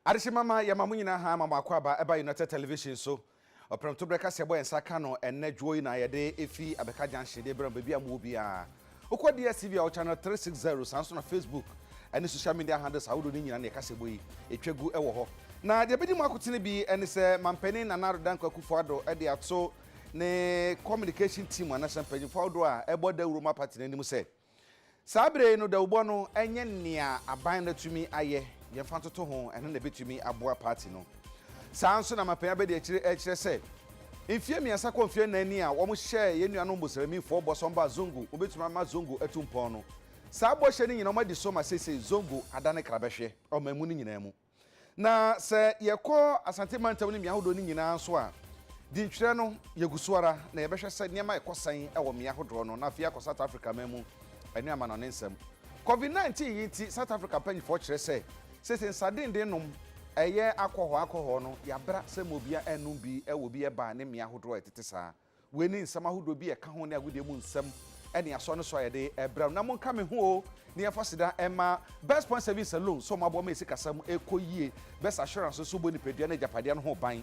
Adishimama Yamamunina ha mama kwaba eba United Television so opramto breka sebo ensaka no enne dwoyi na yede efi abeka junction de bram bia mu bia ukwa DSTV our channel 360 sanso na Facebook ene social media handles awdo ni nyina na kasebo yi etwegu ewo ho na de bedi mu akotene bi ene se mampani na Narodan Kwakufoado e de ato ne communication team ana champagne foado a eboda Uroma party na nim se sabre no da ubo no enye nea aban na tumi aye ye fantoto ho ene na betumi aboa party no sanso na mampani abedi ekire se Infie miasa kwa mfie nani a womo share ye nuanom bosrami fo bosomba Zongo obetuma ma Zongo etumpon no saa bo hye ni nyina ma di so ma sese Zongo adane krabehwe o mamu ni nyina mu na se ye ko asante mantam ni miahodo ni nyina so a di ntwere no yegusuara na ye behwe se niam ekosan e wo miahodo no na afia ko South Africa mamu enu ama no nsem COVID-19 yiti South Africa panyi fo kire se sese nsadenden nom eye akọhọ no yabra se mobia enum bi ewo bi eba ne mia hodo etete saa weni nsam ahodo bi eka ho ne agode mu nsam ene aso no so yede ebra na monka me ho ne yafasida ema best point service alone so mabo ma esikasam ekoyie best assurance so boni pedua na japade no ho ban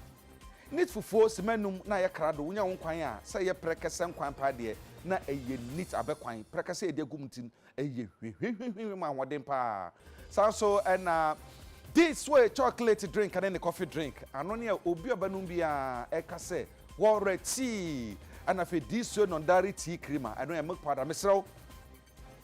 nit fufuo semanum na ye krado wonya won kwan a se ye prekese kwan paade na eye nit abekwan prekese ede gumtin eye hwehwehwe ma hoden pa so na this way chocolate drink and then the coffee drink. Anonia obi obanum bia ekase wore tea and afi this way non-dairy tea creamer. I know milk powder mesro.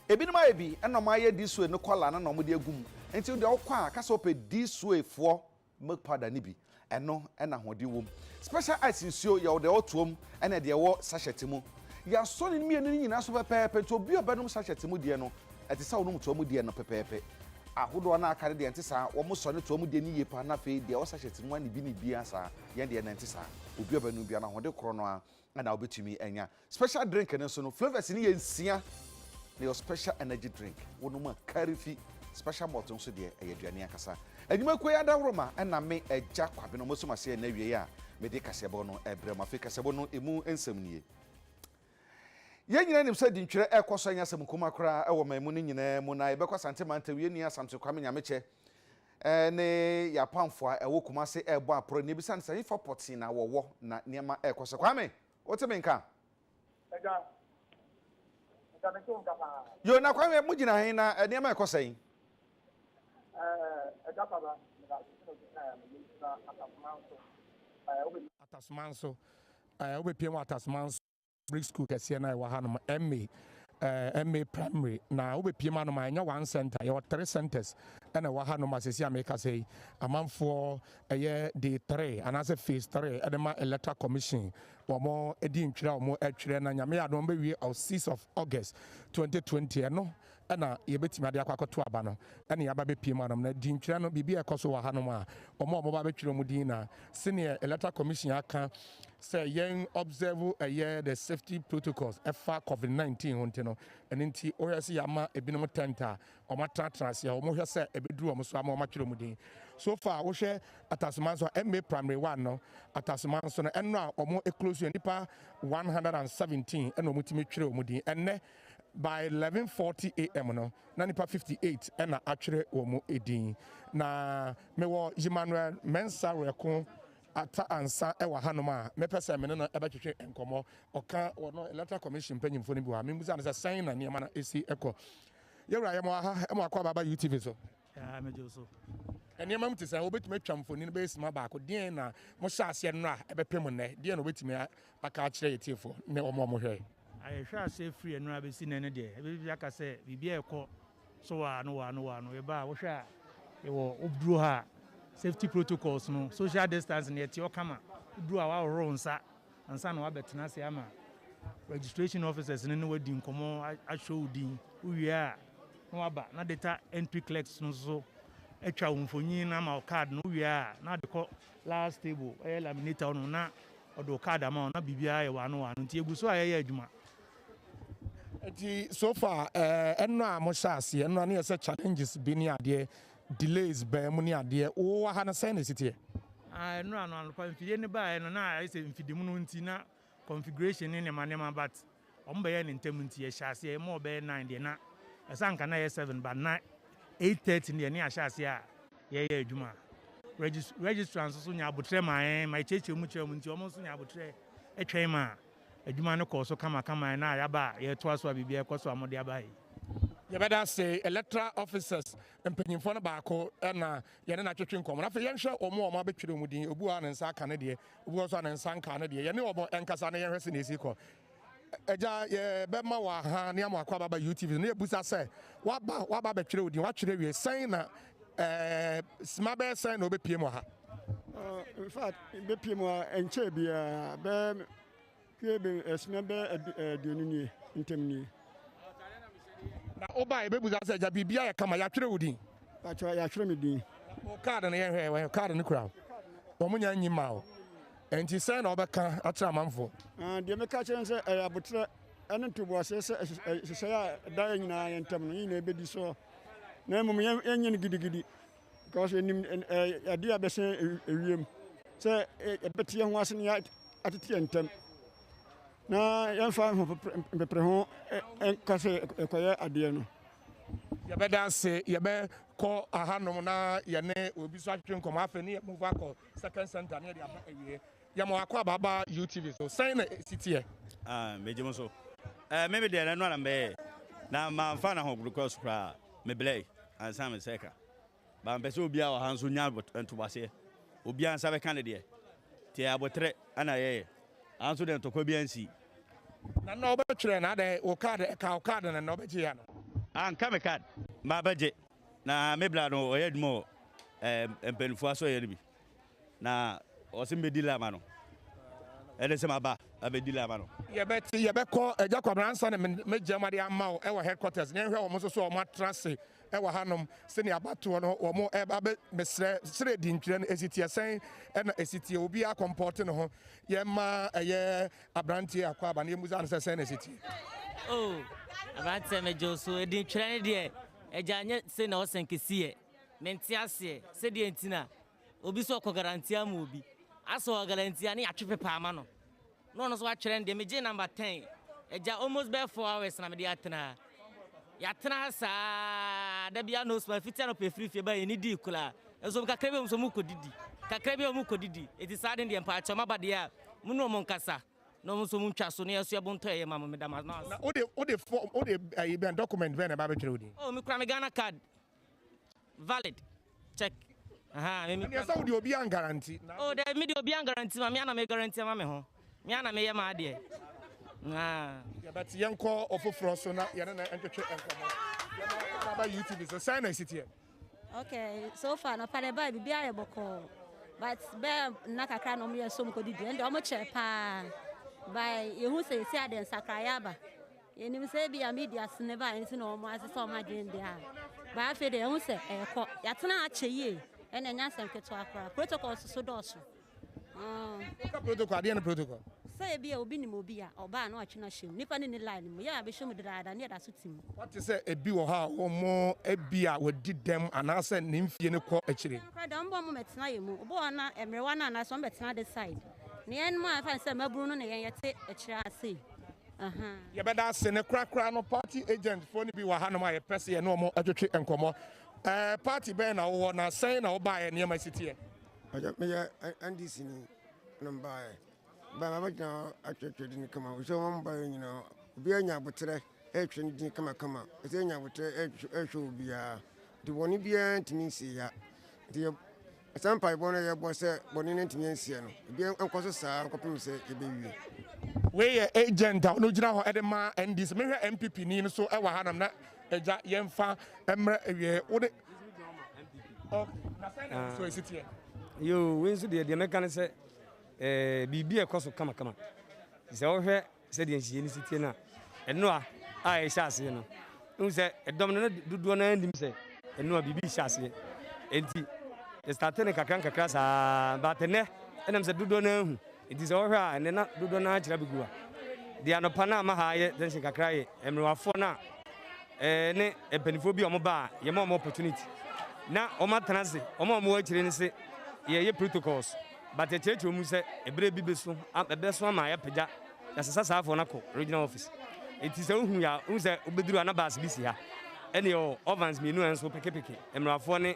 Ebi no maebi eno maye this way no kola na no mo de agum. Enti de okwa kase ope this way for milk powder ni bi. Eno na hode wom. Special ice nsuo ye de otuom ena de wo sachet mu. Ya so ni mi eni nyina so pepepe to obi obanum sachet mu de no. Eti sa wonum to mu de no pepepe. Ahodo na akare de ntisa wo mo so ne to mu de ni yepa na fe de wo sachet mu ani bi ni bia sa ye de na ntisa obi obanu bia na hode kro no a na obetumi enya special drink ne so no flavors ni ye nsia na your special energy drink wono ma karifi special malt so de aduane akasa adwuma ko ya dawroma na me Agya Kwabena mo so ma se na wie ya me de kasebo no ebre ma fe kasebo no emu ensam nie ye nyina nim se di ntwere ekoso anya sam kuma kra e wo mamu ni nyina mu na ye bekwa sante manta wie ni asante kwame nyameche ne ya pamfo a ewo kuma se ebo apro ne bisa nsa ifo poti na wowo na niema ekoso kwame wote menka Agya me nka pa yo na kwame mu gina hin na niema ekoso yin Agya baba atasmanso obepiem atasmanso brick school kese na wa hanom MA primary na obepiem anom anya one center your three centers na wa hanom asesi ameka say amanfo day 3 and as a phase 3 edema electoral commission womo edi ntwira womo atwire na nyame ya no bewie of 6th of August 2020 no na yebetimi ade akwakoto aba no na yaba bepiem anom na di ntwira no bibia ekoso wa hanom a womo ba betwire mu din na senior electoral commission aka say yen observe the safety protocols efa COVID-19 hontino enti oyasi yama ebinom tenta o matratra ya o mohwe say ebeduru o so ama o matwere mu din so far wo hwe atasmanso MA primary 1 no atasmanso no enno a o mo close nipa 117 eno mutimi twere o mu din enne by 11:40 am no na nipa 58 ena atwere o mu edin na mewo Emmanuel Mensa reko ata ansa e wa hanom a mepese me no ebetwetwe enkomo oka wono electoral commission panyimfo ni bi wa membuza na say na niema na esi eko yewra ye mo ha e mo akwa baba UTV so ya mejo so eniema mti say obetumi atwamfoni no be esima ba ko den na mo hya ase no a ebepem ne den na obetumi aka akire yetifo ne omo hwe I shall say free and rabbit seen any day. Like I said, we be a call so no, we buy what shall you will her safety protocols, no social distancing yet your camera, do our own sat and son of Abetanasi Ama registration officers and anywhere in common. I showed who we are no about not data entry clerks, no so a child for you now card, no we are not the call last table, a laminator on na or the card amount, not BBI 101 until you so I juma. So far, enno amoshasi enno na yesa challenges bi ni ade delays ba mu ni ade o ha na say na city no configure ni ba no na I say mfidimu no nti na configuration ni ne manema but omba ye ni ntem nti ye hyase e mo be 9 de na esa nka na ye 7 but na 8:30 ne a hyase a ye adwuma registrants so nya abotre my cheche mu kyerɛ mu nti ɔmo so nya abotre etwɛn ma adwuma no kɔ so kama na yaba yɛ to aso abibia kɔ so amode aba yi yɛbɛda se electoral officers mpanyimfo no baako ɛna yɛne na twetwe nkɔmɔ afei yɛnhwɛ ɔmo abɛtwere mu din obu a ne nsa aka ne deɛ obu nso ne nsa nka ne deɛ yɛne ɔmo ɛnkasa ne yɛhwɛ se na esi kɔ Agya yɛbɛma wɔ ha ne ama akɔ ababa UTV ne yɛbusa sɛ waba bɛtwere odin watwere wie sɛn na sima bɛyɛ sɛn na obɛpie mu ha in fact bɛpie mu a ɛnkyɛ bia bɛ pie bɛ sima bɛ aduonu nie ntɛm nie na oba yɛbɛbusa sɛ agya biribia yɛ kama yɛatwere odin yɛatwere me din o card no yɛhwɛ card no kura ɔmo nya nyi ma o enti sɛn na ɔbɛka akyerɛ amanfo deɛ mɛka kyerɛ sɛ ɛyɛ abotrɛ ɛne ntoboaseɛ sɛ hyehyɛ a da nyinaa yɛ ntam no nyinaa ɛbɛdi so na mmom yɛnyɛ no gidigidi because ɛnim ade a bɛhyɛ ewiem sɛ ɛbɛte yɛn ho ase ne atete yɛn ntam na yɛmfa mpɛprɛ ho ɛnka sɛ ɛkɔyɛ adeɛ no yɛbɛda ase yɛbɛkɔ ahanom na yɛne obi so atwetwe nkɔmɔ afei ne yɛmove akɔ second center ne yɛde aba awie yɛma wakɔ ababa UTV so sɛn na ɛsiteɛ mɛgyem so meme deɛ no ana mbɛyɛ na mamfa na ho glucose koraa meblɛi ansa me sɛka ba mpɛ sɛ obiaa wɔ ha nso nya ntobaseɛ obiaa nsa bɛka ne deɛ nti abotrɛ ana yɛyɛ anso deɛ ntɔkwa bi ansi na na wobɛtwerɛ na adɛ wo card ɛka wo card na na wobɛgye ya no anka me card ma bɛgye na mebla no ɔyɛ adwuma wɔ mpanimfoɔ so ɔyɛ no bi na ɔsɛ mbɛdi lama no ɛne sɛ maba abɛdi lama no yɛbɛkɔ Agya Kwabena ansa na mɛgya made ama wo ɛwɔ headquarters ne yɛhwɛ wɔn nso so wɔn atena se ɛwɔ hanom sɛnea abatoɔ no wɔn ɛba mesrɛ sere di ntwerɛ no esitiɛ sɛn ɛna esitiɛ obi akɔmpɔte ne ho yɛma ɛyɛ aberanteɛ akɔ aba ne yɛmusa no sɛ sɛn na esitiɛ aberanteɛ mɛgye so edi ntwerɛ no deɛ Agya nyɛ sɛ na ɔsɛn kɛseɛ mente aseɛ sɛdeɛ ntina obi so ɔkɔ garanti ama obi asɔ garanti ne yɛatwe pepa ama no no no so atwerɛ deɛ megye number 10 Agya almost be 4 hours na mede atena yɛatena saa da bia no sma fitia no pɛ free ba yɛni di kula ɛso kakra bi mu so mu kɔdidi kakra bi mu kɔdidi eti saa de deɛ mpa akyɛ mabade a mu no mo nkasa no mo so mu ntwa so ne yɛso yɛbonto ɛyɛ ma me dama na ode ben document ben ba betwere odi oh me kura me Ghana card valid check me yɛsɛ wode obi an guarantee oh de me de obi an guarantee ma me ana me guarantee ma me ho me ana me yɛ ma ade yɛbɛte yɛnkɔ ɔfoforɔ so na yɛne na ɛntwetwe nkɔmmɔ yɛba UTV so sɛn na ɛsiteɛ okay so far no pare ba bibia yɛ bɔkɔ but be na kakra no yɛ som kɔdidi ɛnde ɔmo kyerɛ paa by yehu sɛ esi ade nsakraya aba yenim sɛ bia media sene ba ɛnti na ɔmo ase sɛ ɔmo adwen de a ba afi de yehu sɛ ɛkɔ yɛtena akyɛ yie ɛna nya asɛm ketewa akora protocol so dɔɔso protocol ade ne protocol sɛ bia obi nim obi a ɔba na ɔtwe na hyɛm nipa ne line mu yɛ abɛhyɛ mu dadaada ne yɛda so tim what is say ebi wɔ ha ɔmo ebi a wɔdi dɛm anaasɛ ne mfie ne kɔ akyire da mbɔ mo metena yɛ mu ɔbɔ na emrewa na anaasɛ ɔmo betena de side ne yɛn mu afa sɛ maburu no ne yɛn yɛte akyire ase yɛbɛda ase ne krakra no party agent fo ne bi wɔ ha no ma yɛpɛ sɛ yɛ ne ɔmo atwetwe nkɔmmɔ party bɛn na wɔwɔ na sɛn na wɔba yɛ nneɛma sitiɛ meyɛ NDC ni nambaɛ ba mabɛgyina atwetwe din kama wo sɛ wɔn ba nyina obi anya abotrɛ ɛtwe din kama ɛsɛ anya abotrɛ ɛhwɛ obiara de wɔne biara ntimi nsi ya de sampa ibɔ no yɛbɔ sɛ bɔne no ntimi nsi no obi nkɔ so saa kɔpem sɛ ɛbɛwie we yɛ agent a no gyina hɔ ɛde ma NDC mehwɛ MPP ni no so ɛwɔ ha nam na Agya yɛmfa mmerɛ awie wode na sɛn na so ɛsitiɛ yo we nso deɛ mɛka ne sɛ biribi ɛkɔ so kama sɛ wohwɛ sɛ deɛ nhyiɛ ne sitie no a ɛno a ɛhyɛ aseɛ no wohu sɛ ɛdɔm no dodoɔ no anim sɛ ɛno a biribi hyɛ aseɛ enti yɛstarte ne kakra saa baatɛnɛ ɛnam sɛ dodoɔ no ahu enti sɛ wohwɛ a ɛnɛ na dodoɔ no akyerɛ bɛgu a deɛ anɔpa no a ma ha yɛ tension kakra yɛ mmerewafoɔ no a ne mpanimfoɔ bi a ɔmo ba a yɛma ɔmo opportunity na ɔmo atena se ɔmo a ɔmo wɔ akyire no se yɛyɛ protocols but ɛkyerɛkyerɛ mu sɛ ɛberɛ bi bɛso ama yɛpagya yɛsesa saa afɔ no akɔ regional office ɛnti sɛ wohu yɛ wohu sɛ wobɛduru a na baase bi si ha ɛne ovans mmienu a nso pekepeke mmerɛwafoɔ ne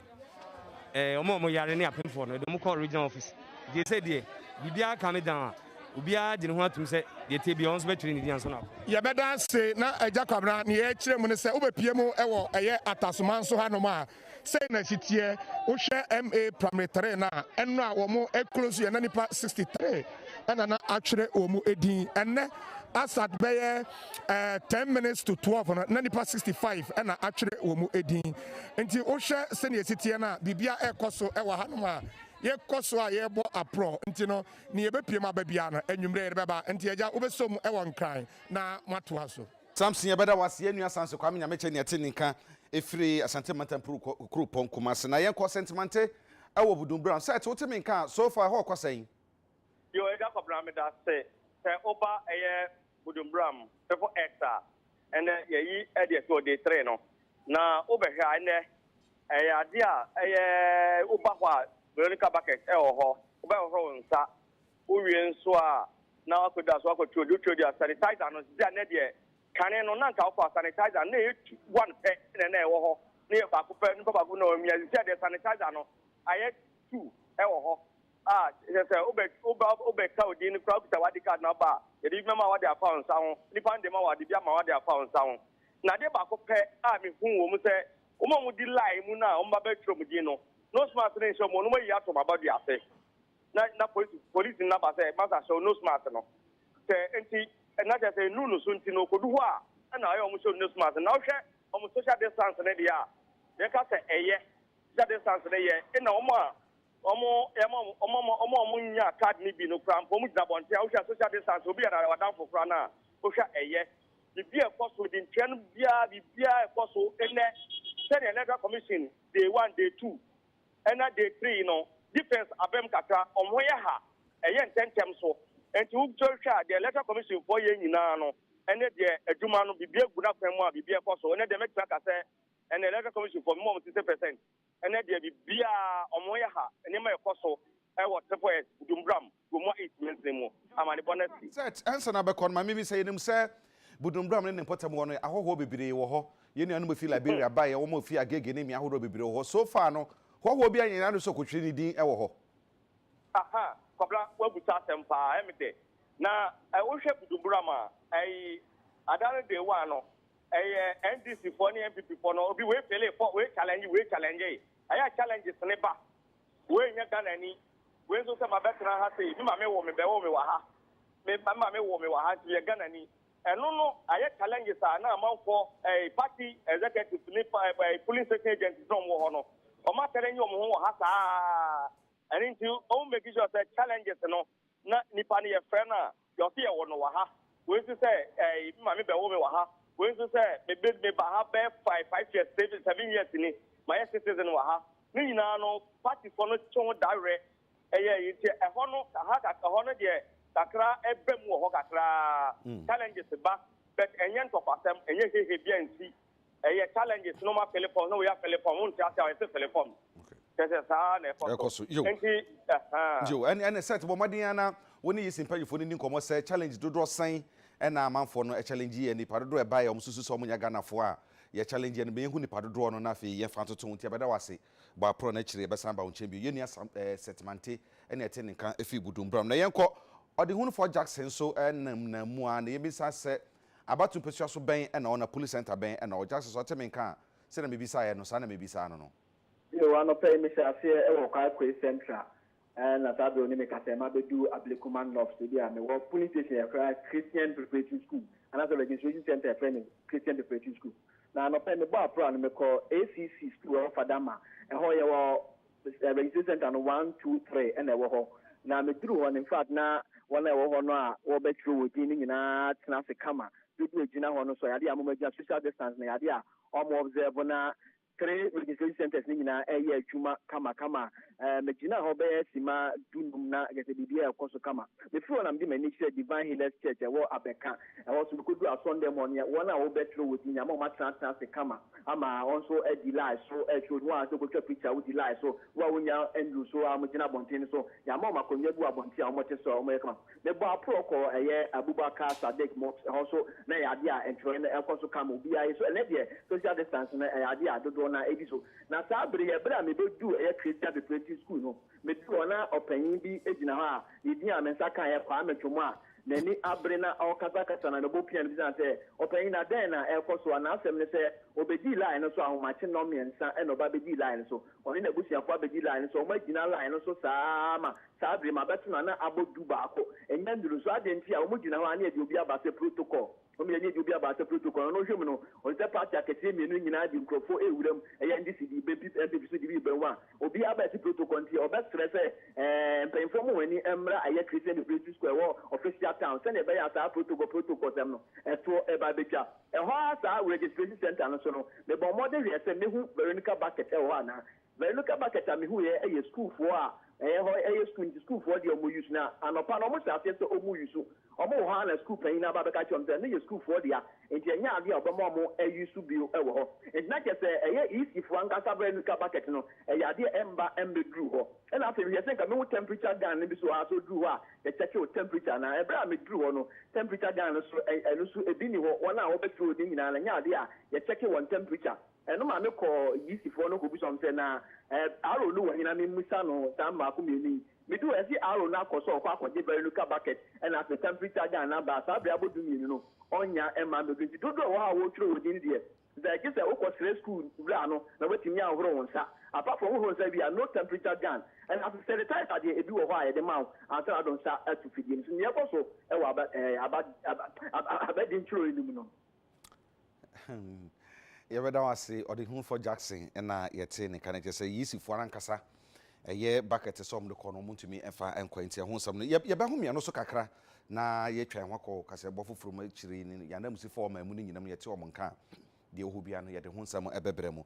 omo yare ne apemfo no de mo call regional office they say there bibia come down obia de ne ho atum se de te bia onso betwiri ne dia so na ye beda se na Agya Kwabena ne ye kire mu ne se obepie mu ewo eye atasoma nso ha no ma say na sitie wo hwe MA primary 3 na eno a wo mo close ye na nipa 63 ena na atwere wo mu edin enne asat beye 10 minutes to 12 na nipa 65 ena atwere wo mu edin enti wo hwe se ne sitie na bibia ekoso ewo ha no ma ye koso a ye bo apro nti no ne ye bepie ma babia no anwumre ye beba nti Agya obesom e won kran na mato aso Samson ye beda wase enua sanse kwame nyameche ne ate ninka efiri asante matampuru kru ponkuma se na ye ko sentiment e wo budum brown set wo temi nka so far ho kwasan yo Agya Kwabena me da se oba eye budum brown before hectare ene ye yi e de so de 3 no na obehwa ene ade a eye oba kwa Veronica bucket ho oba ho nsa uwie nso a na akoda so akoto do sanitizer no dia na de kane no na nka kwa sanitizer na etu one pe na ewo ho na e ba ko pe no ba ko na o mia dia de sanitizer no aye 2 ewo ho se obe ka odi ni crowd ta wadi card na ba e di mema wadi afa nsa ho ni pa ndema wadi bia ma wadi afa nsa ho na de ba ko pe mi hu wo mu se o mo di lie mu na o mba be tro mu di no no smart ne show mo no yi ato mabadu ase na police na ba say masa show no smart no te enti na je say nunu so enti no kodu ho a na ayo mo show no smart na o hwe o mo social distance ne dia ye ka say eye social distance ne ye na omo nya card ni bi no kram po mu gina bonte o hwe social distance obi na wadan foforo na o hwe eye bi e koso di ntien bia e koso ene say the electoral commission day 1 day 2 and day 3 difference abem kaka omhoye ha eye ntentem so enti wu twa the electoral commission for ye nyina no ene de adwuma no bibie guna kwan mu a bibie koso ene de metra ka say ene electoral commission for more 60% ene de bibia omhoye ha ene ma koso e wo tefo dumbram go mo 8 months mu amani bonasi set answer na be kon ma mi say nim say budumbram ne potem wo no ahoho bibire wo ho ye nua no mo fi Liberia ba ye wo mo fi Agege ne mi ahodo bibire wo ho so far no ho bi anyina no so kotwe ni din e wo ho aha Kwabena wabuta sempa emite na wo hwe budumbram a adare de wa no NDC for ni MPP for no obi we pele for we challenge aya challenges ne ba we nya Ghana ni we so se mabetra ha sei mi ma me wo me be wo me wa ha me ma me wo me wa ha ti Ghana ni no aya challenges na amanfo party executive ni police agents from wo ho no o ma tere nyi o mo ho ha saa ani nti o make sure say challenges no na nipa ne ye frɛ na yo se ye wo no wa ha we so say mi ma me be wo me wa ha we so say me ba ha be 5 years 7 years ni my citizen wa ha ni nyina no party for no chon direct eye yiti e ho no ha ka ho no de kakra ebem wo ho kakra challenges ba but enye ntopasem enye hehe bia nsi eye challenges no ma telephone no we have telephone won tia tia telephone kese sa na ekoso enti jo and set bo maden na woni yi simpanyfo ni nkomo say challenge dodo san na amanfo no challenge ye ni padodo e ba ye omsusu so omunya ganafo a ye challenge ye no be hu ni padodo no na fe ye fa toto ntia beda wase ba pro na kire be san ba onche bi ye ni settlement na ete nkan efi budumbram na ye nko odi hunu for Jackson so na mu a na ye bi sa se abatu pesua so ben na ona police center ben na o Jackson so teme nkan se na mebi sa ye no sa na mebi sa no yo ano pay me say e wo kwa central na sabe oni me kase ma be do Ablekuman North Stadium me wo police station e Christian Preparatory School and as a registration center e Christian Preparatory School na no pay me bo apro an me call ACC school of Fadama e ho ye wo registration center no 1 2 3 and e wo ho na me duru one in fact na one e wo ho no a wo be tru wo din nyina tena se kama do ejina ho no so yade amoma social distance na yade a omo observe na 3 registration centers ni nyina eye adwuma kama megina ho be sima dunum na gese bibia ekoso kama me feel na mdi mani share Divine Healers Church e wo abeka e wo so kudu a Sunday morning one a wo betro with nyama o matranta se kama ama also e delay so e show no a so go picture wo delay so wa wonya endu so a mogina bonten so yama o makonye bu abonti a o mote so o mo kama me bo aproko eye Abubakar Sadek Mox also na yade a entro na ekoso kama obi ayi so ele de social distance na yade a dodo so na edi so na saa bere ye bere a me do e Christian preparatory school no me do na opanyin bi ejina ha a yedi a me nsa kan ye kwa metwomo a nani abre na okasa na no pian bi say opanyin na den na e so na asem ne say obedi line no so ahomache no miensa e no ba bedi line so oni na busiafo abedi line so o ma gina line no so saa ma saa bere ma beto na abodu baako enya nduru so adenti a o mu gina ho ani e obi aba say protocol o me nye obi aba say protocol no hwem no o say party akete mienu nyina di nkrofo ewuram eya ndcd bebi so di bi benwa obi aba say protocol nti o be stress mpemfo mu wani emra aye Christian University Square wo official town say na be ya saa protocol dem no eto eba betwa ho saa registration center no so no me bo model we say me hu Veronica bucket e ho ana Veronica bucket a me hu ye school for a school for the omo use na anopa no mo say so omo use omo ha na school pain na ba ka chom say na school for dia enti enya ade obomo mo use bio e wo ho enti na ke say easy for angasa Veronica bucket no ade emba embedru ho e na say we say ka me wo temperature gun ne bi so ha so dru ho a ye check your temperature na e bra me dru ho no temperature gun no so ebi ni ho wona wo betru odi nyina na nya ade a ye check one temperature no ma me ko easy for no ko bi so say na aro no wanyina me musa no tamba ko me ni do esi aro na koso kwa kwaje Veronica bucket and as the temperature down na ba sa bra bodu mi no onya e ma me binti dodo wa wo tro wodin die the just o ko school bra no na wetimi ahoro wonsa apart from who say we are no temperature gun and as the sanitizer dey ebi wo ho a ye de ma answer adon sa atu fidie so ne koso e wa aba din tro ni mu no yɛbɛda wase ɔde hu for Jackson na yɛte ne kan kyɛ sɛ yisifoɔ ankasa ɛyɛ bucket sɛ ɔmo de kɔ no mutumi ɛfa ɛnkɔ nti ɛho nsɛm no yɛbɛho mmiɛno so kakra na yɛtwa ho akɔ kasɛ bɔ foforɔ mu akyiri ne yɛnamsifo ɔma mu no nyinam yɛte ɔmo nka deɛ ɔho bia no yɛde ho nsɛm ɛbɛbrɛ mu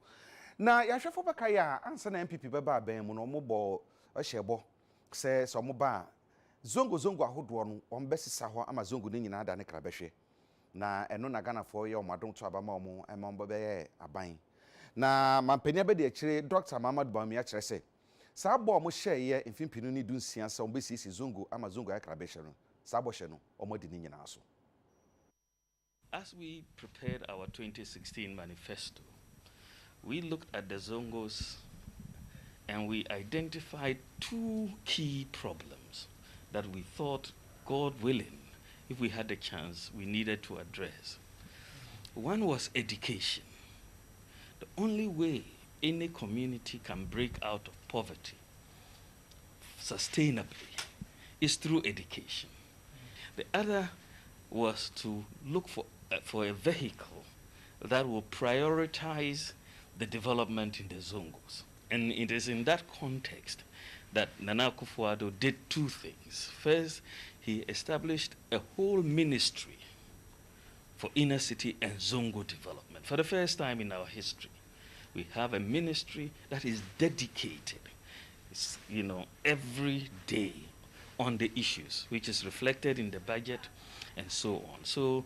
na yɛahwɛfo bɛka yɛ a ansa na MPP bɛba abɛn mu no ɔmo bɔ ɔhyɛ bɔ sɛ ɔmo ba zongo ahodoɔ no ɔmo bɛsesa hɔ ama zongo ne nyinaa da ne kra bɛhwɛ na eno na Ghana for ye omadon to abama omo emambo be aban na mampania be de akire Dr. Mamad Bami a kire se sa bo omo hye ye mfimpinu ni dunsia se omo besisi zongo ama zongo akra be hye no sa bo hye no omo di ni nyina so. As we prepared our 2016 manifesto, we looked at the Zongos and we identified two key problems that we thought, God willing, if we had the chance, we needed to address. One was education. The only way any community can break out of poverty sustainably is through education. The other was to look for a vehicle that will prioritize the development in the Zongos. And it is in that context that Nana Akufo-Addo did two things. First, he established a whole ministry for inner city and Zongo development. For the first time in our history, we have a ministry that is dedicated, every day on the issues, which is reflected in the budget and so on. So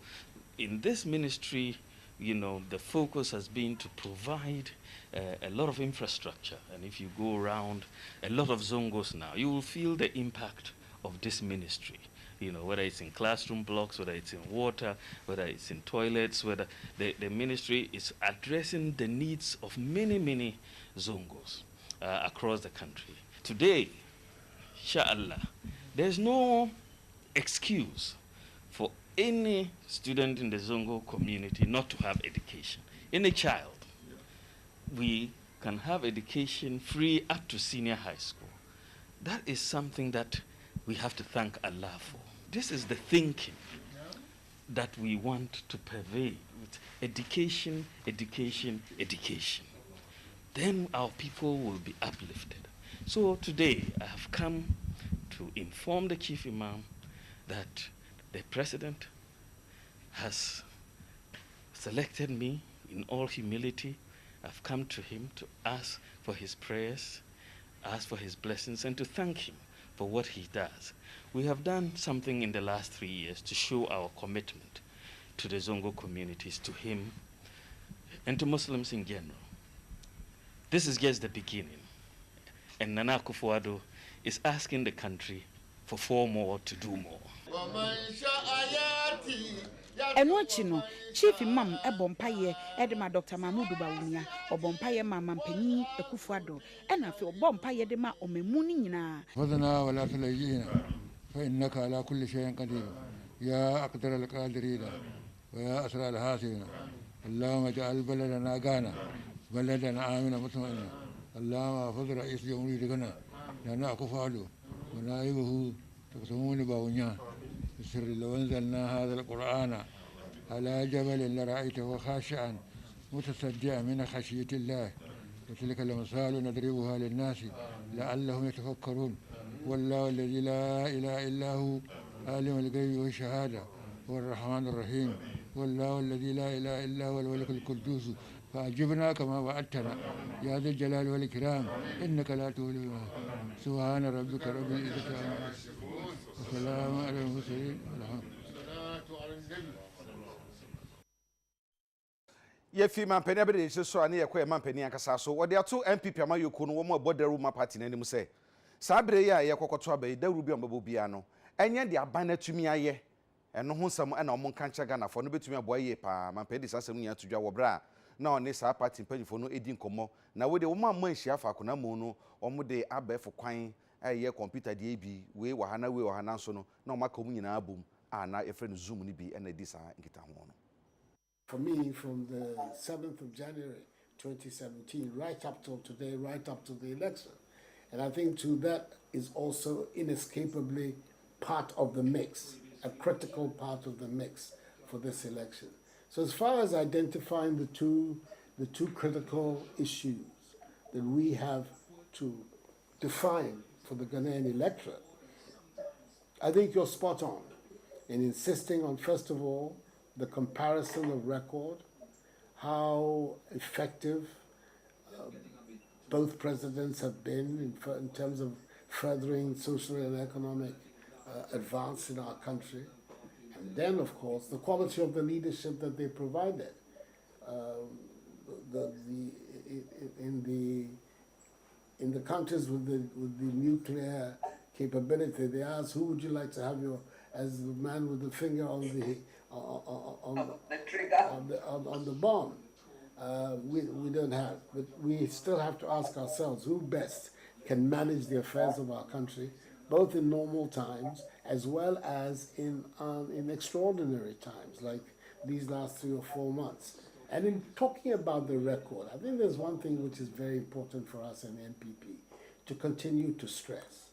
in this ministry, the focus has been to provide a lot of infrastructure. And if you go around a lot of Zongos now, you will feel the impact of this ministry. Whether it's in classroom blocks, whether it's in water, whether it's in toilets, whether the ministry is addressing the needs of many, many Zongos across the country. Today, inshallah, there's no excuse for any student in the Zongo community not to have education. Any child, we can have education free up to senior high school. That is something that we have to thank Allah for. This is the thinking that we want to pervade with education, education, education. Then our people will be uplifted. So today I have come to inform the Chief Imam that the President has selected me in all humility. I've come to him to ask for his prayers, ask for his blessings, and to thank him for what he does. We have done something in the last 3 years to show our commitment to the Zongo communities, to him, and to Muslims in general. This is just the beginning. And Nana Akufo-Addo is asking the country for 4 more to do more. eno achi no chief imam ebompaye edema Dr. Mahmoud Bawumia obompaye mama mpanyi Ekufuado ena fe obompaye de ma omemuni nyina فضنا ولا تليجينا فإنك على كل شيء قدير يا أقدر القادرين ويا أسرع الحاسبين اللهم اجعل بلدنا غانا بلدنا آمنا مطمئنا اللهم احفظ رئيس جمهوريتنا لنا أكفاله ونائبه تقسمون باونيا بسر لو أنزلنا هذا القرآن على جبل لرأيته خاشعا متصدعا من خشية الله وتلك الأمثال نضربها للناس لعلهم يتفكرون والله الذي لا إله إلا هو عالم الغيب والشهادة هو الرحمن الرحيم والله الذي لا إله إلا هو الملك القدوس فأجبنا كما وعدتنا يا ذا الجلال والإكرام إنك لا تولي سبحان ربك رب العزة عما يصفون وسلام على المرسلين والحمد ye fi mampani abede so ane ye koye mampani ankasa so wode ato MPP amayoku no wo mo bodaru ma party na nim se saa bere ya ye kokoto abai daru bi ombabo bia no enye de aban na tumi aye eno ho nsam na omo nkancha Ghana fo no betumi aboa ye pa mampani sasem nya tudwa wo bra na one saa party mpanifo no edi nkomo na wode wo mamma nhia fa akona mu no omo de abefo kwan ye computer de bi we wahana we wahana so no na omaka mu nyina abum na efre no zoom ni bi na di saa nkita ho no. For me, from the 7th of January 2017, right up till today, right up to the election. And I think too that is also inescapably part of the mix, a critical part of the mix for this election. So as far as identifying the two critical issues that we have to define for the Ghanaian electorate, I think you're spot on in insisting on, first of all, the comparison of record, how effective both presidents have been in terms of furthering social and economic advance in our country, and then, of course, the quality of the leadership that they provided. In the countries with the nuclear capability, they ask, who would you like to have as the man with the finger on the bomb? We don't have, but we still have to ask ourselves who best can manage the affairs of our country, both in normal times as well as in extraordinary times like these last 3 or 4 months. And in talking about the record, I think there's one thing which is very important for us in NPP to continue to stress.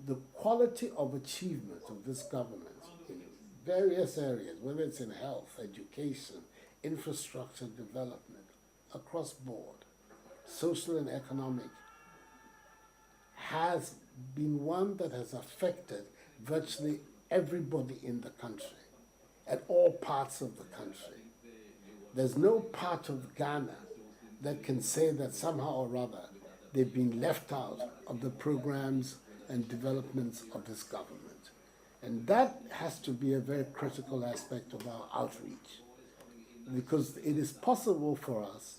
The quality of achievement of this government in various areas, whether it's in health, education, infrastructure development, across board, social and economic, has been one that has affected virtually everybody in the country, at all parts of the country. There's no part of Ghana that can say that somehow or other they've been left out of the programs and developments of this government. And that has to be a very critical aspect of our outreach, because it is possible for us,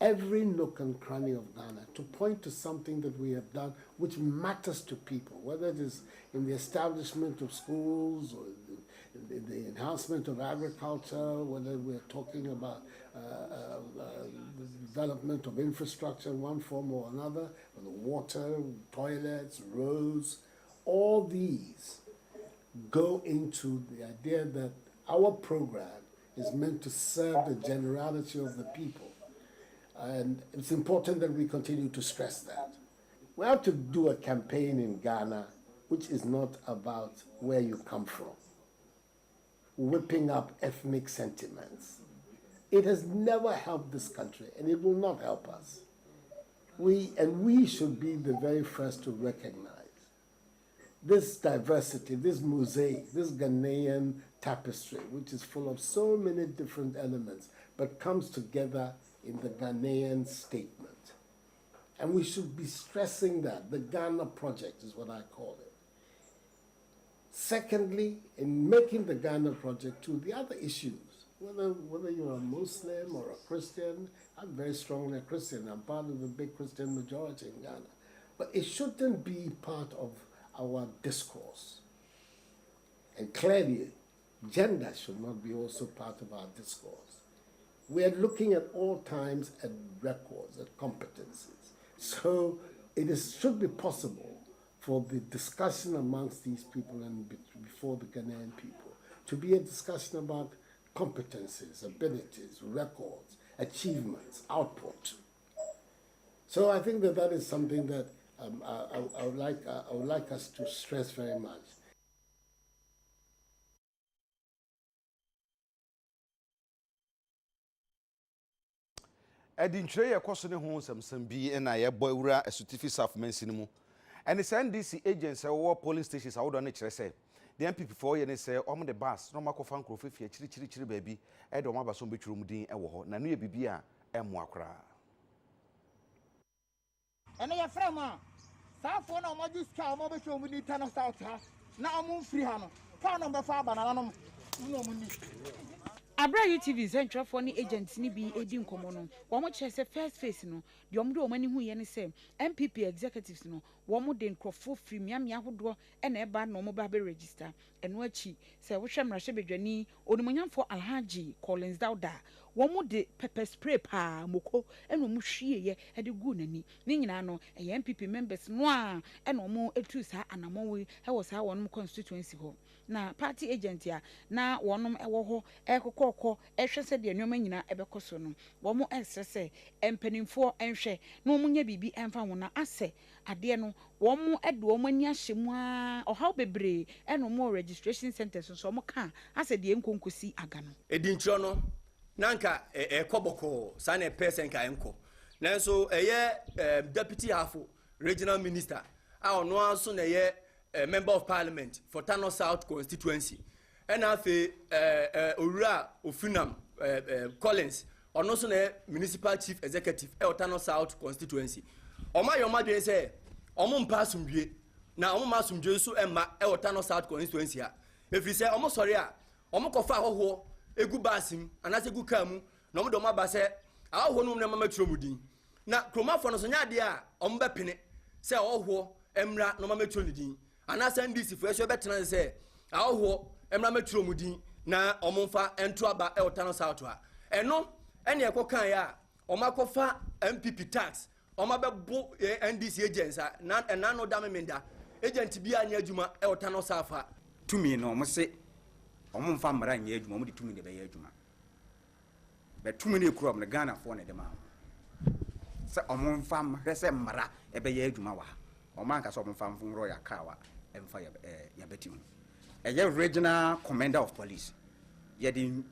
every nook and cranny of Ghana, to point to something that we have done which matters to people, whether it is in the establishment of schools or in the enhancement of agriculture, whether we're talking about the development of infrastructure in one form or another, whether water, toilets, roads, all these go into the idea that our program is meant to serve the generality of the people. And it's important that we continue to stress that. We have to do a campaign in Ghana which is not about where you come from, whipping up ethnic sentiments. It has never helped this country, and it will not help us. We should be the very first to recognize this diversity, this mosaic, this Ghanaian tapestry, which is full of so many different elements, but comes together in the Ghanaian statement. And we should be stressing that. The Ghana Project is what I call it. Secondly, in making the Ghana Project too, the other issues, whether you're a Muslim or a Christian, I'm very strongly a Christian. I'm part of the big Christian majority in Ghana. But it shouldn't be part of our discourse. And clearly, gender should not be also part of our discourse. We are looking at all times at records, at competencies. So should be possible for the discussion amongst these people and before the Ghanaian people to be a discussion about competencies, abilities, records, achievements, output. So I think that is something that I would like us to stress very much. Edi ntire ye kwaso ne ho samsam bi na ye boy wura asutifi saf mansin mu ene se NDC agents wo police stations awodo ne kire se the MPP for ye ne se om the bus no makofa nkrofo fie chiri baabi e de om abaso betwuru mu din e wo ho na no ye bibia emo akra ene ye frɛ ma saafo na omoju ska omo be show mu ni tano south ha na omo free ha no fa no be fa banana no no mu ni Abra UTV zentrafo ni agents ni bi edi nkomo no wo mo kire se first face no de omo de omani hu ye ne se MPP executives no wo mo de nkrofo free miamia hodo e na eba na omo ba be register eno achi se wo hwe mrahye bedwani onimonyamfo Alhaji Collins Dauda wo mo de pepper spray pa moko eno mo hwie ye e de gu nani ni nyina no e MPP members no a e na omo etu sa anamon we e wo sa wonom constituency ho na party agent ya na wonom e wo ho e kokoko e hwe se de nneoma nyina e bekoso no wo mo esese empanimfo enhwe na omo nya bibi emfa ho na ase ade no wo mo e de omo ani ahyemu a ohaw bebre e no mo registration centers so mo ka ase de enkonkosi aga no edintro no nanka ekoboko sa na person ka enko nanso eye deputy hafo regional minister a ono aso na ye member of parliament for Tano South constituency and afi owura ofunam Collins ono so na municipal chief executive Tano South constituency oma yoma de say omo mpa asumdwe na omo masumdwe so emma Tano South constituency ha efiri say omo sori a omo kofa ahoho egu basim anase gu kamu na omo do ma ba say ahoho no na mama turomudin na kromafo no so nya de a omo be pene say ahoho emra no mama turomudin anasa NDC for so betena say ahoho emra meturo mudin na omonfa ento aba Tano South ha eno ene ekokan ya omakofa MPP tax omabebo NDC agents na no damemenda agent bia anya adwuma Tano South ha tumi no mo se omomfa mara anya adwuma mo de tumi de be ya adwuma be tumi ne kuro am Ghana for ne de ma se omomfa mara se mara e be ya adwuma wa omanka so omomfa mfungro ya kawa emfa ya betimu eye regional commander of police ye di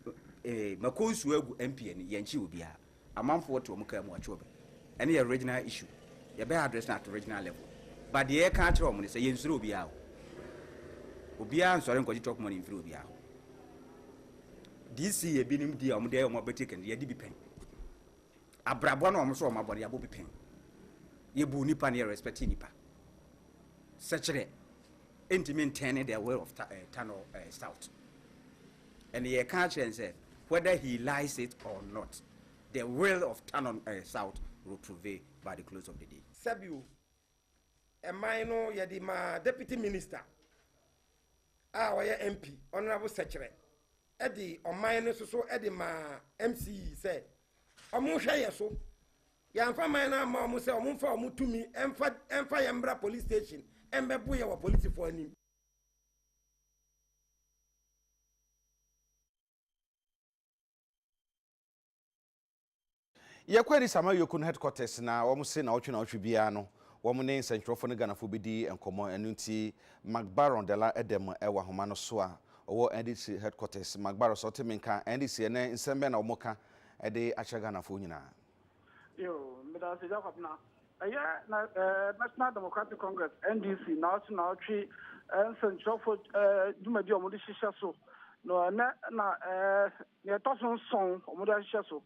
makonsu egu MPN yanchi obia amanfo wote omuka mu achobe ene ye regional issue ye be address at regional level but the can tell omo say yensuro obia nsore nkoji talk money mfiri obia DC ye binim dia omo de omo beteken ye di bi pen abrabo na omo so omo abone ya bo bi pen ye bu nipa na respect nipa sechere into maintaining their way of Tano South. And he can't say whether he lies it or not, the will of Tano South will prevail by the close of the day. Sabu, a minor yadima deputy minister, our MP, Honorable Secretary, Eddie, or minor so Eddie ma MC said, Omusha so, Yanfa Mina Mamusa, Mumfa Mutumi, Emfa Yambra police station. Embebuya wa police for him. ye kwani sama yokun headquarters na wo se na otwe bia no wo ne nsentwofo ne ganafo bedi enkomo enunti Magbaron de la edem ewa homa no so a wo NDC headquarters Magbaron so temenka NDC ne nsembe na wo ka ede acha ganafo nyina yo medase Kwabena na National Democratic Congress NDC na otwe nsentwofo dumadi omode hihye so no na ne toson son omode hihye so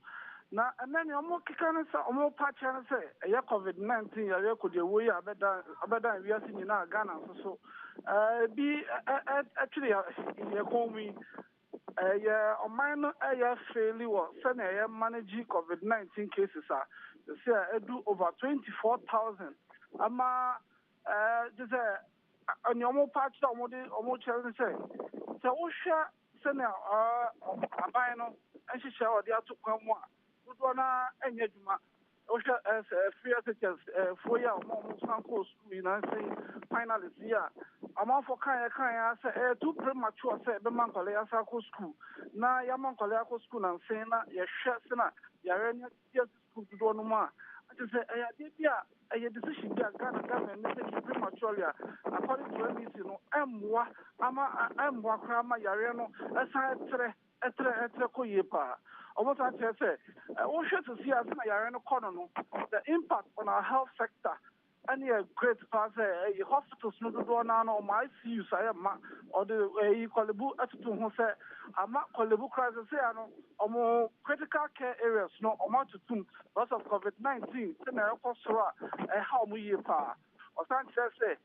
na enani omo kikane sa omo pache na se COVID-19 ya rekodi ewo ya abeda wiase nyina Ghana so bi actually ye komi ya omano ya fairly wo se na ya manage COVID-19 cases say edu over 24,000 ama just oni omo pache omo chere se wo hwe sene aban no nhyehyɛ ɔde ato kwan mu a dodoɔ na ɛnyɛ adwuma wohwɛ free SHS fo yi a ɔmo san kɔɔ school yi na nse finalist yi a amanfo kan ya sɛ too premature sɛ ɛbɛma nkɔlɛ yɛasa akɔ school na yɛama nkɔlɛ akɔ school na nse na yɛhwɛ sɛ na yɛarɛ ne yɛ school dodoɔ no mu a ate sɛ ɛyɛ adeɛ bi a ɛyɛ decision bi a Ghana government ne take prematurely a according to NDC no ɛmmoa koraa ama yɛarɛ no ɛsan ɛtrɛ kɔ yie paa almost I say, we should see as an economy, the impact on our health sector. Any great pass hospitals no do na no my ICU say ma or the Kolebu attitude who say ama Kolebu crisis say no critical care areas no amount to because of COVID-19 say na ekosora how mu ye pa or san say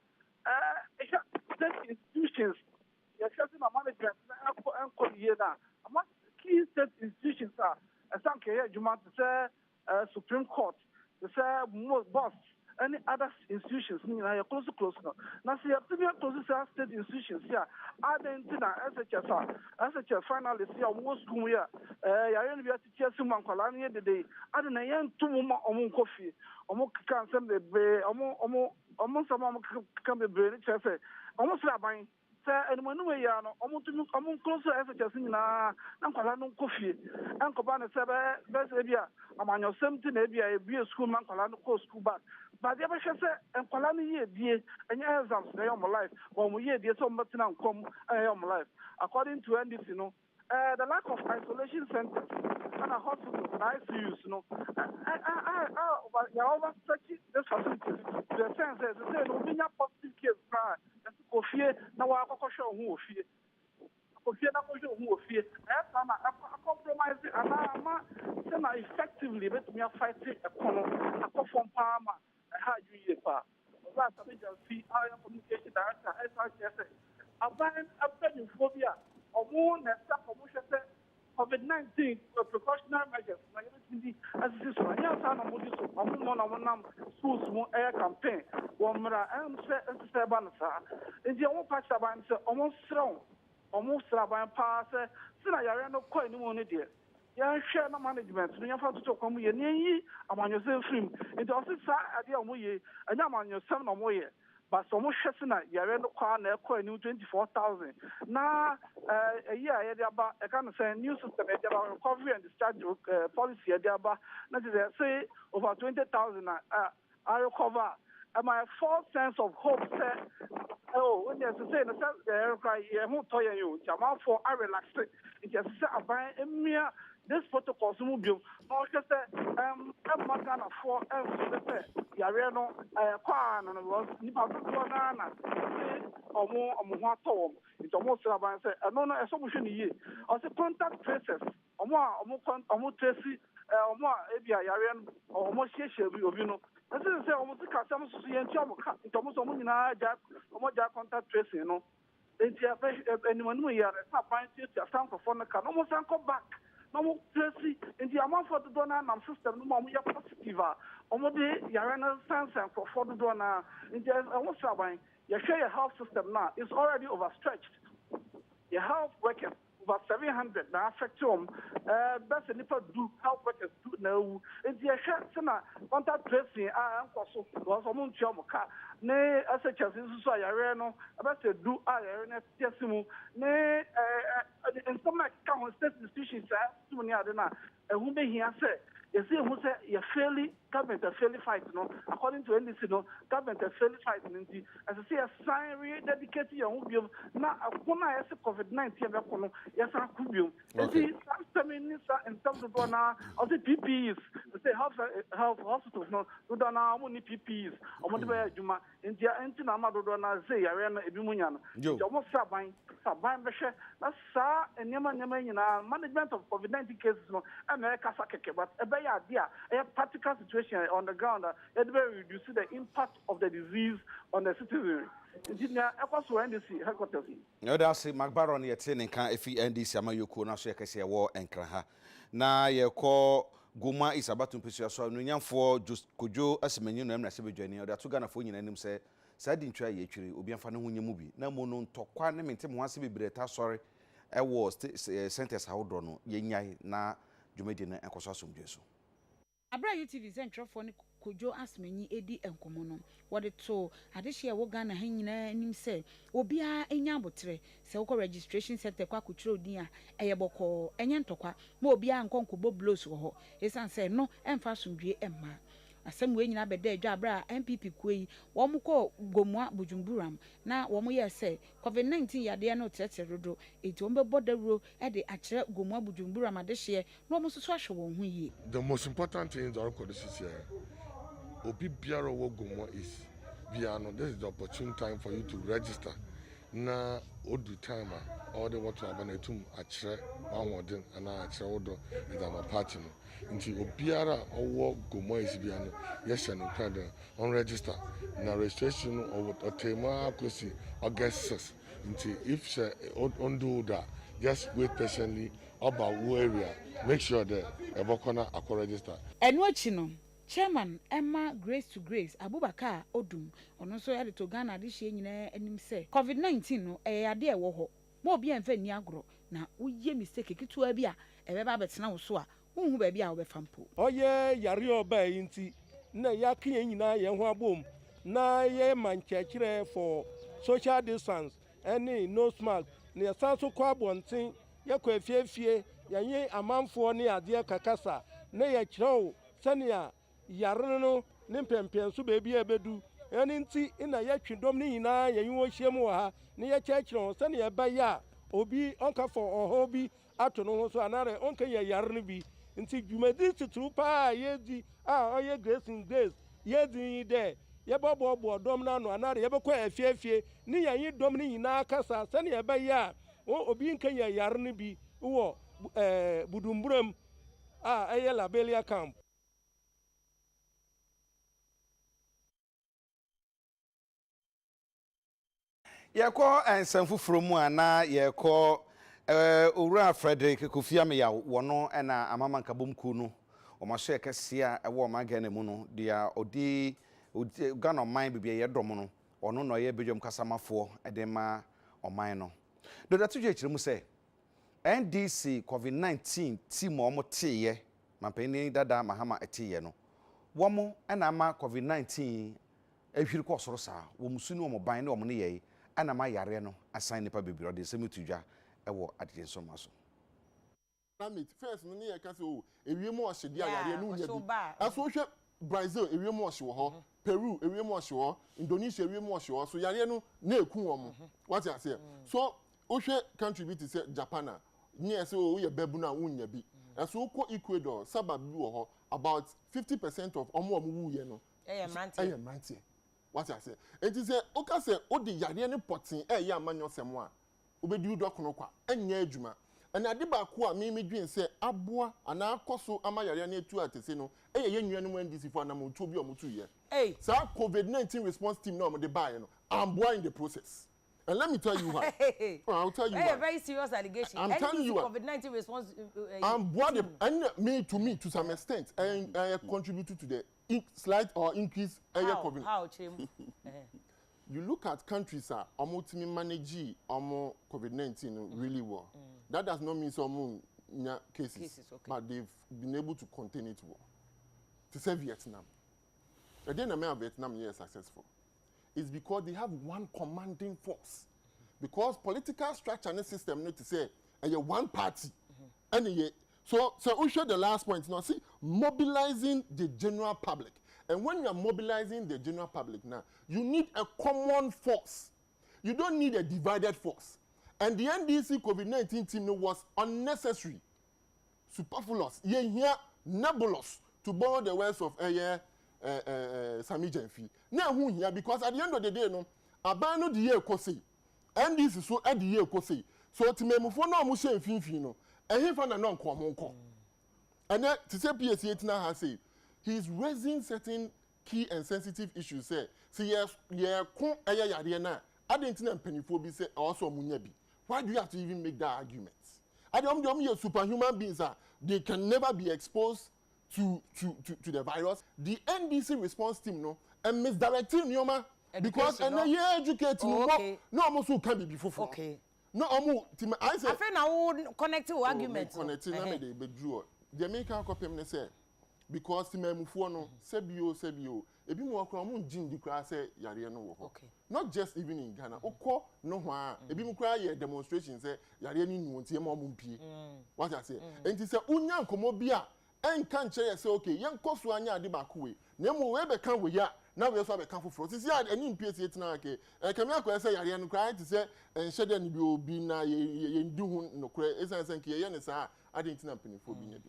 state institutions you say na management enko ye na ama key state institutions are some care adwuma to say Supreme Court to say most boss any other institutions are close no. Now see close state institutions here Argentina SHS finally see most school here ya be teacher sim ankwala ne de dey adena yen tumuma omo kofi omo kan sem de be omo sama kan be be ni chese omo sraban enumanu we ya no omo close SHS nyina na nkwala no kofi enkoba ne sebe be bia amanyo semti na bia e bia school man nkwala no ko school back but they say nkwala no ye die enya exams na your life or mo ye die so mbetina nkom your life according to NDC no the lack of isolation centers and hospitals and ICUs no over such this facility the sense is say no be positive case ko fie na wa akokosho hu ofie ko fie na ko hu ofie sama compromise ama say na effectively bet me fight economy akofom pa ma ha juye pa oza agency our communication director SRCS aban phobia omo na stop promotion COVID-19 precautionary measures na yɛbɛtumi as this one yɛ sa na mo di so ɔmo na mo nam schools mo air campaign wɔ mmara ɛnsɛ ba no saa nti ɔmo pa kyerɛ ban sɛ ɔmo srɛ ban paa sɛ sina yare no kɔ anim no deɛ yɛnhwɛ na management no yɛmfa toto kwan mu yɛ ne yɛyi amanyɔsɛm firim nti ɔse saa adeɛ a ɔmo yɛ ɛnyɛ amanyɔsɛm na ɔmo yɛ but some shesina yare no kwa na ekɔ ni 24,000 na year ya dia ba e kan say new system ya dia ba recovery and discharge policy ya dia ba na say over 20,000 I recover my false sense of hope say when you say na say cry who to you jama for I relax it just say aban emia this protocol so mu biom no just say magana for say yare no kwa no was ni pa do na omo ho atọ it omo sra ban say no eso bu hwe ni ye o say contact tracers omo trace omo ebia yare no omo hye bi obi no na say omo sika sam so ye nti omo ka it omo so omo nyina ja contact tracing no enti animanu yare sa ban ti asan for no ka no mo san come back no tracy in the amount for the donor and system no more positive omo de yare na sense and for the donor in the almost saban you share your health system now is already overstretched your health workers over 700 na affect them best nipa do health workers do now in the share na contact tracing nkoso was omo ntia mo ka ne SHS so yare no best do yare na tiasimu ne in some like state institutions to me adena who be here say you see who say you fairly government fairly fight no according to NDC no government fairly fight nti as I say a sign really dedicated your own na akona yes COVID-19 be kono yes akubium nti some minister in terms of na of the PPEs to say health hospitals no do na mo ni PPEs omo de be adwuma nti na ma do na say yare na ebi munya no nti omo saban be hwe na sa enema nyina management of COVID-19 cases no America sakeke but a practical situation on the ground it will reduce the impact of the disease on the citizenry. NDC headquarters. No, that's McBaron yet in can if NDC Amayoko na so yekese wo enkraha. Na ye call Guma is about to pursue so no for just kojo asemenyu no emra se bedwani o da to Ghana fo nyina nim se sa di ntwa ye twire obi amfa ne ho nyamu bi na mo no ntokwa ne mente mo ase bebreta sori centers ahodoɔ no yɛnyai na dwumadi no ɛnkɔso asomdwe so. Abra UTV Centrofo ne Kojo Asmenyi edi enkomo no wode to adehye wo Ghana ha nyina nim se obia enya abotre se wo registration center kwa kutro odin a eyeboko enye ntokwa ma obia nkonkobo blows wo ho esan se no emfa somdwe emma asem we nyina beda adwa abra MPP kuyi wo mo ko gomua bujumburam na wo mo ye se COVID-19 yade no teterodo eti wo mbebo dawro e de akere gomua bujumburam adehye no mo soso ahwe wo hu yi. The most important thing is our this year. Obi biara wo gomua is biano. This is the opportune time for you to register. Na odu time all the water abanetum akere wanwodin ana akere wodo is our party no. Nti obiara owo gomua is biano. Yes and no on register. Na registration or tema akosi August 6. Nti if say undo that just wait patiently about who area. Make sure that Ebokona akọ register. Enuachi no chairman Emma Grace to Grace Abubakar Odum ono so yade to Ghana de hye nyina anim se COVID-19 no ade e wo ho mo obi enfa ni agro na uye mistake kitua bi a ebeba betena wo so a unhu ba bi a wo befa mpo oye yare oba yinti na yakiye nyina ye ho abom na ye manchekire for social distance any no mask na sanso kwa bonten ye kwa fiefie yanye amanfo ne ade kakasa na ye kirew sania yare no ne pempem so ba bi ebedu eni nti ina ye twidom ne nyina ye wo hiem wo ha ne ye kirew sania ba ya obi onka for oho bi ato no ho so anare onka ye yare no bi nti dwumadi tutu pa ye di oye grace in grace ye di de ye bobo dom na no anare ye bekọ afiefie ne ye dom ne nyina kasa sania ba ya obi nka ye yare no bi wo budumburam eye labelia camp. Yɛkɔ ensɛm foforɔ mu a na yɛkɔ owura Frederick Kofiameya wɔno ɛna amama nkabom ku no ɔmahyɛ kɛse a ɛwɔ ɔman Ghana mu no dia odi Ghana ɔman bibia yɛdɔm no ɔno na ɔyɛ bedwam kasamafoɔ ɛde ma ɔman no dodato dwa kyerɛ mu sɛ NDC COVID-19 team ɔmo teyɛ mampani dada mahama eteyɛ no wɔmo ɛna ama COVID-19 ehwiri kɔ soro saa wɔmusu ne ɔmo ban ne ɔmo ne yɛ ana ma yare no assign nipa bebiro de semitudwa ewo adede nsoma so Summit first no ne yeka se o ewiemu ohye dia yare no nya bi aso hwe Brazil ewiemu ohye wo ho Peru ewiemu ohye wo Indonesia ewiemu ohye wo so yare no na eku wo mo what you say so o hwe country bi te say Japan a ne se o ye babu na wo nya bi aso ko Ecuador sabab bi wo ho about 50% of omo wu ye no mrantie what I say it is a oka say o de yare ne potin ya amanyo semo a obedi udo kono kwa enya adwuma na ade ba ko a me dwen say aboa ana akoso ama yare ne etu atese no ye nnuanu mu NDC for na mo to bi o mo tu ye sa COVID-19 response team na mo de buy no amboa in the process. And let me tell you why. I'll tell you why. A very serious allegation. I'm telling you what. COVID-19 response. And me to some extent, I contributed to the slight or increase COVID. How, Chim? You look at countries that almost manage COVID-19 really well. That does not mean some cases, okay. But they've been able to contain it well. To say Vietnam. Again, Vietnam is successful. Is because they have one commanding force. Because political structure and system need to say one party. So we show the last point now. See, mobilizing the general public. And when you are mobilizing the general public now, you need a common force. You don't need a divided force. And the NDC COVID-19 team was unnecessary, superfluous, nebulous, to borrow the words of Sami Jenfi. Now who here because at the end of the day, no, abano the year kosi, and this is so at the year kosi. So to me, mufo no mushe finfi no, and he found a non-common. And then to say PSC now has said he's raising certain key and sensitive issues. Say, see, kon yariana. I didn't know pennyphobia say also munyabi. Why do you have to even make that argument? I don't superhuman beings are they can never be exposed to the virus. The NDC response team no and misdirecting Nyoma because and you educate no almost can be before. Okay. No, I say. I feel now connect to argument. Connecting na me be draw. The American copy me say because the memufuo no sebio. Ebi mo akra mo ngin di kra say yare no wo ho. Not just even in Ghana. Okọ no ho a ebi mo kra ye demonstration say yare ni nu ntie ma mo mpie. What I say? Enti say unya nkomo bi a enka nche say okay yen koso anya ade ba ko we. Na mo we be kan we ya na we so be kan foforo. Sisi a eni mpie tie tena ke. Kemi akọ say yare no kra ti say enhye ni bi obi na ye ndi hu no kra esan san ke ye ne sa ade ntina mpanifo bi nya.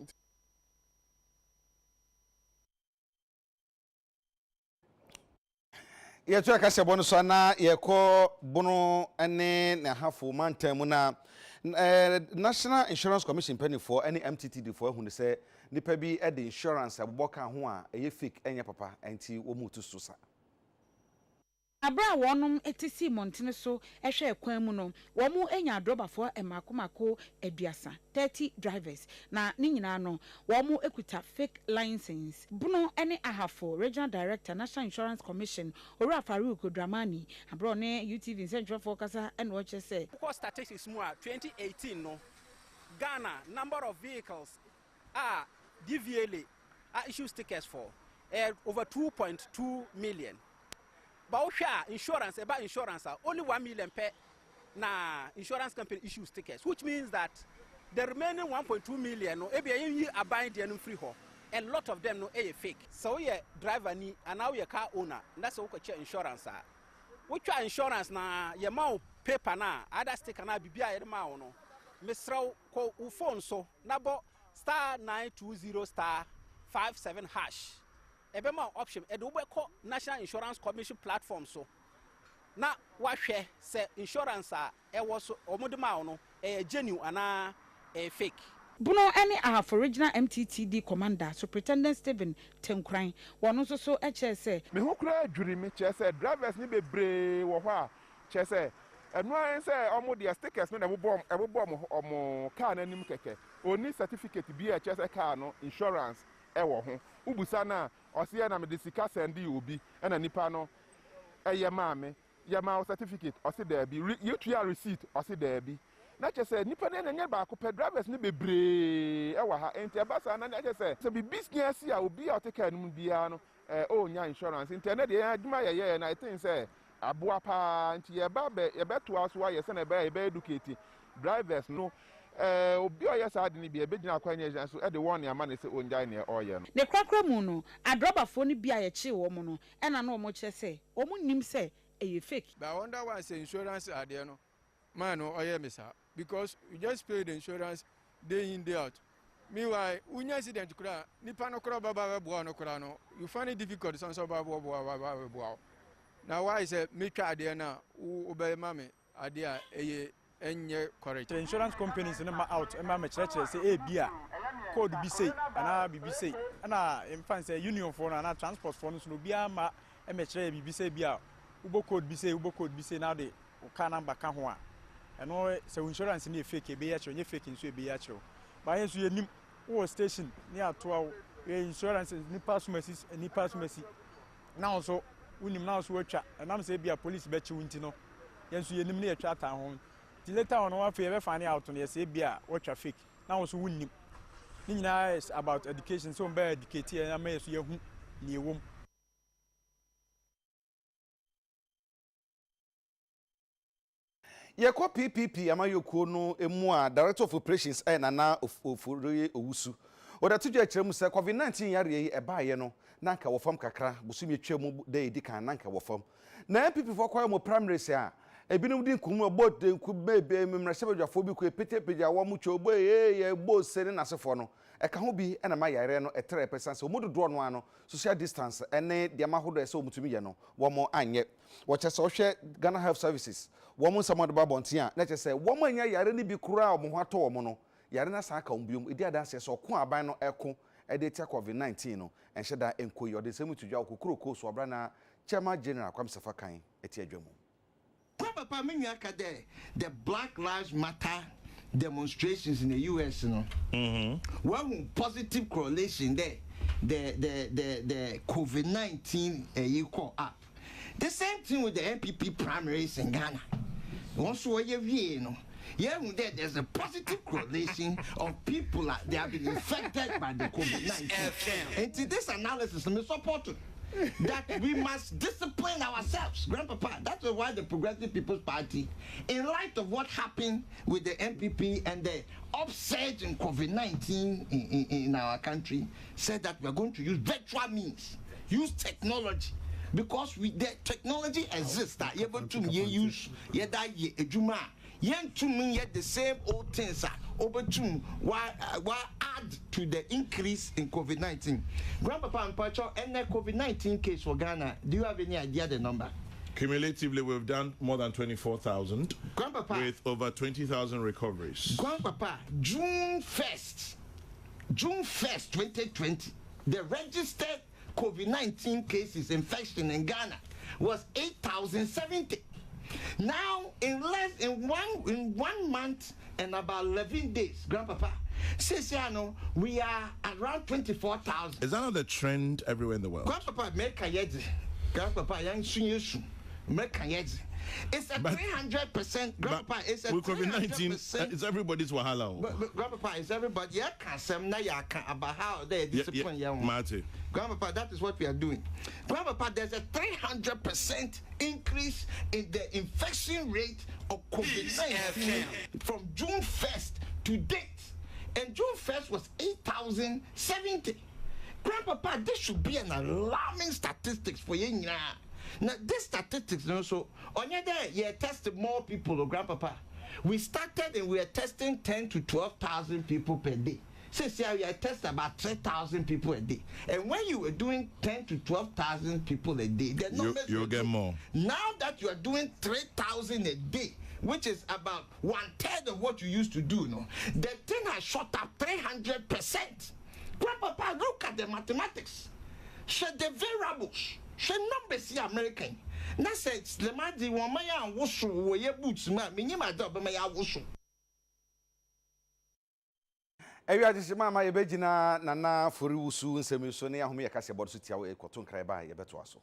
ye to aka sebo no so na ye ko bono ene na hafo mantam na National Insurance Commission penny for any MTTD for hu ne se nipa bi e de insurance aboboka ho a eye fake enya papa enti wo mutu so sa Abra wonum etisi montene so ehwe ekwan mu no wo mu enya adrobafo emakomako aduasa 30 drivers na ni nyina no wo mu ekuta fake license buno ene ahafo regional director National Insurance Commission Ora Farouk Dramani abro ne UTV Central Focus and watch say statistics mu 2018 no Ghana number of vehicles are DVLA issue stickers for over 2.2 million. But insurance, about insurance, only 1 million per na insurance company issue stickers, which means that the remaining 1.2 million no you are buying the free ho. A lot of them no fake. So yeah, driver ni and now your car owner, and that's what we insurance are. Which insurance na your mouth paper na other sticker na bibia ma no. Misra ko phone so nabo *920*57# ebema option e do call National Insurance Commission platform so na wahwe say insurance e was omodema no genuine ana fake Buno any for original MTTD commander Superintendent Stephen Tenkran wono so eche say me hu kura adwuri me che say drivers ni bebre wo ho a che say enu an say omo dia stickers no na ebobom omo car na nim keke oni certificate bi e che say car no insurance e wo ho ubusa na osiye na me de sika sendi obi e na nipa no eye maame ye ma certificate osi there bi you receipt osi there bi na che say nipa na nya ba ko pe drivers ni bebre e wa ha enti abasa na che say so bi business ya obi a oteka num bia no nya insurance enti na de aduma ye na I think say aboa pa enti ye ba to aso aye se na be educate drivers no obi oya sa ade ni bi ebegina akwanya so e de won ya ma ne se onjai ne oye no ne kwakra mu no adrobafo ni bia ye chi wo mu no e na no mo che se o mu nim se e fake but I wonder why say insurance are there no man no oye me sa because you just pay the insurance day in day out meanwhile unya accident kura nipa no kura baba bo no kura no you find it difficult so baba bo now why say me twa there na wo be mame ade a eye enye correct the insurance companies in out e ma me chere say bia code bi say ana bibi say ana in fact say union for na transport for no bia ma e me chere bibi say bia ubo code bi say now the car number ka ho a eno say insurance ni fake be ya chere nye fake nso be ya chere ba yen so yenim wo station ni ato insurance ni pass mercy now so unim now so watcha and am say bia police be chi wunti no yen so yenim ni atwa tan ho later on one for you find out on the say bia what traffic now so win ni is about education so be educate and am so yehu ni ewom ye ko PPP amayokuo no emu a director of operations na ofuri owusu oda tuju akiremu se COVID-19 yare yi ebaaye no nanka wofam kakra busumi atwam de edikan nanka wofam na PPP for kwa mo primary se a ebinum din kumu obot den ku bebe memrasebadwafo bi ku epetepeja wo mu chobo ye bo sene nasefo no eka ho bi na ma yare no 3% so mudodo no ano social distance ene de mahodo ese omutumi ye no wo mo anye wo chese ohwe Ghana Health Services wo mo samado babontia na chese wo mo anya yare ni bi kura wo mo hato wo mo no yare na sa ka ombiom edi adanse so ko aban no eko ede tia COVID-19 no enheda enkoyi ode semu tudwa okokuro so obra na Chairman General Kwamsefa kan eti adwamu Papa Minyaka there, the Black Lives Matter demonstrations in the US, you know. One positive correlation there, the COVID-19 equal up. The same thing with the MPP primaries in Ghana. Also, you know, Yeah, there's a positive correlation of people that they have been infected by the COVID-19. And to this analysis, I'm supporting that we must discipline ourselves, Grandpapa. That's why the Progressive People's Party, in light of what happened with the MPP and the upsurge in COVID-19 in our country, said that we're going to use virtual means, use technology, because the technology exists that you're able to use the same old things over to why add to the increase in COVID-19. Grandpapa and Pacho, and the COVID-19 case for Ghana, do you have any idea the number? Cumulatively, we've done more than 24,000 with over 20,000 recoveries. Grandpapa, June 1st, 2020, the registered COVID-19 cases infection in Ghana was 8,070. Now, in 1 month and about 11 days, Grandpapa, since we are around 24,000. Is that not the trend everywhere in the world? Grandpapa, make a yedzi. Grandpapa, young seniors, make a yedzi. It's a 300%. Grandpapa, it's a 300%. With COVID-19, it's everybody's wahala. But Grandpapa, it's everybody. You can't say about how they discipline young. Marty. Grandpapa, that is what we are doing. Grandpapa, there's a 300% increase in the infection rate of COVID-19 from June 1st to date. And June 1st was 8,070. Grandpapa, this should be an alarming statistics for you. Now, this statistics, so on your day, you tested more people, Grandpapa. We started and we are testing 10 to 12,000 people per day. Since we are testing about 3,000 people a day. And when you were doing 10 to 12,000 people a day, the numbers you'll get more. Now that you are doing 3,000 a day, which is about 1/3 of what you used to do, the thing has shot up 300%. Grandpapa, look at the mathematics. Show the variables. Show numbers here, American. Now said, the man the woman and wushu were your boots, man. Minima double my wushu. Eya jishima ma yebejina nana fori wusu nsemiso ne ahome yakase bodo so tia we koton kraiba ye beto aso.